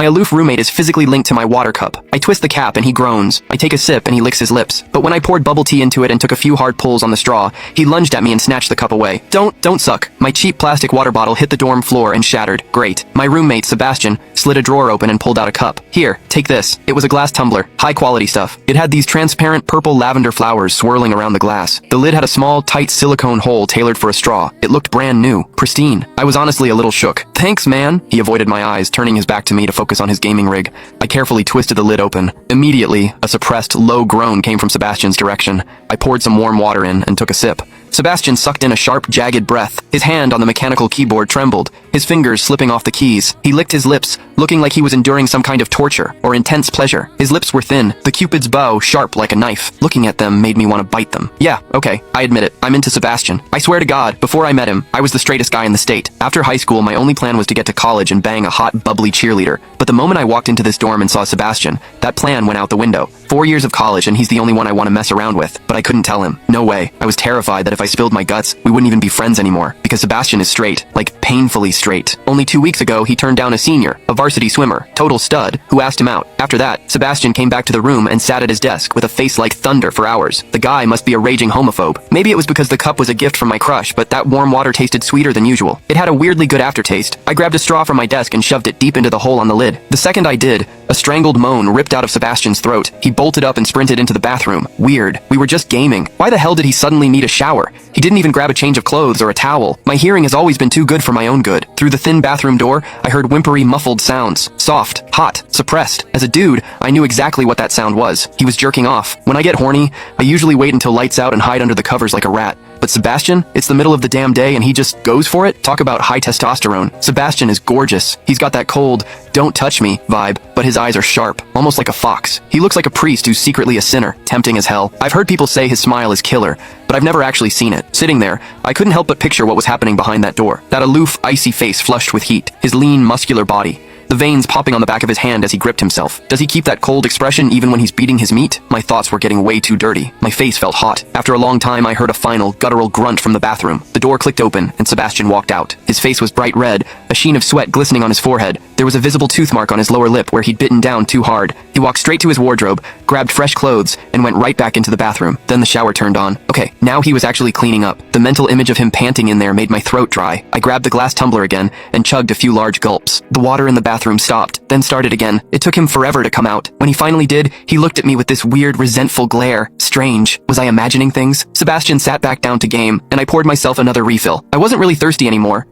My aloof roommate is physically linked to my water cup. I twist the cap and he groans. I take a sip and he licks his lips. But when I poured bubble tea into it and took a few hard pulls on the straw, he lunged at me and snatched the cup away. Don't suck. My cheap plastic water bottle hit the dorm floor and shattered. Great. My roommate, Sebastian, slid a drawer open and pulled out a cup. Here, take this. It was a glass tumbler. High quality stuff. It had these transparent purple lavender flowers swirling around the glass. The lid had a small, tight silicone hole tailored for a straw. It looked brand new. Pristine. I was honestly a little shook. Thanks, man. He avoided my eyes, turning his back to me to focus on his gaming rig. I carefully twisted the lid open. Immediately, a suppressed, low groan came from Sebastian's direction. I poured some warm water in and took a sip. Sebastian sucked in a sharp, jagged breath. His hand on the mechanical keyboard trembled, his fingers slipping off the keys. He licked his lips, looking like he was enduring some kind of torture or intense pleasure. His lips were thin, the Cupid's bow sharp like a knife. Looking at them made me want to bite them. Yeah, okay, I admit it. I'm into Sebastian. I swear to God, before I met him, I was the straightest guy in the state. After high school, my only plan was to get to college and bang a hot, bubbly cheerleader. But the moment I walked into this dorm and saw Sebastian, that plan went out the window. 4 years of college and he's the only one I want to mess around with. But I couldn't tell him. No way. I was terrified that if I spilled my guts, we wouldn't even be friends anymore. Because Sebastian is straight. Like, painfully straight. Only 2 weeks ago, he turned down a senior, a varsity swimmer, total stud, who asked him out. After that, Sebastian came back to the room and sat at his desk with a face like thunder for hours. The guy must be a raging homophobe. Maybe it was because the cup was a gift from my crush, but that warm water tasted sweeter than usual. It had a weirdly good aftertaste. I grabbed a straw from my desk and shoved it deep into the hole on the lid. The second I did, a strangled moan ripped out of Sebastian's throat. He bolted up and sprinted into the bathroom. Weird. We were just gaming. Why the hell did he suddenly need a shower? He didn't even grab a change of clothes or a towel. My hearing has always been too good for my own good. Through the thin bathroom door, I heard whimpery, muffled sounds. Soft, hot, suppressed. As a dude, I knew exactly what that sound was. He was jerking off. When I get horny, I usually wait until lights out and hide under the covers like a rat. But Sebastian, it's the middle of the damn day and he just goes for it? Talk about high testosterone. Sebastian is gorgeous. He's got that cold, don't touch me vibe, but his eyes are sharp, almost like a fox. He looks like a priest who's secretly a sinner, tempting as hell. I've heard people say his smile is killer, but I've never actually seen it. Sitting there, I couldn't help but picture what was happening behind that door. That aloof, icy face flushed with heat, his lean, muscular body. The veins popping on the back of his hand as he gripped himself. Does he keep that cold expression even when he's beating his meat? My thoughts were getting way too dirty. My face felt hot. After a long time, I heard a final, guttural grunt from the bathroom. The door clicked open, and Sebastian walked out. His face was bright red, a sheen of sweat glistening on his forehead. There was a visible tooth mark on his lower lip where he'd bitten down too hard. He walked straight to his wardrobe, grabbed fresh clothes, and went right back into the bathroom. Then the shower turned on. Okay, now he was actually cleaning up. The mental image of him panting in there made my throat dry. I grabbed the glass tumbler again and chugged a few large gulps. The water in the bathroom stopped, then started again. It took him forever to come out. When he finally did, he looked at me with this weird, resentful glare. Strange. Was I imagining things? Sebastian sat back down to game, and I poured myself another refill. I wasn't really thirsty anymore.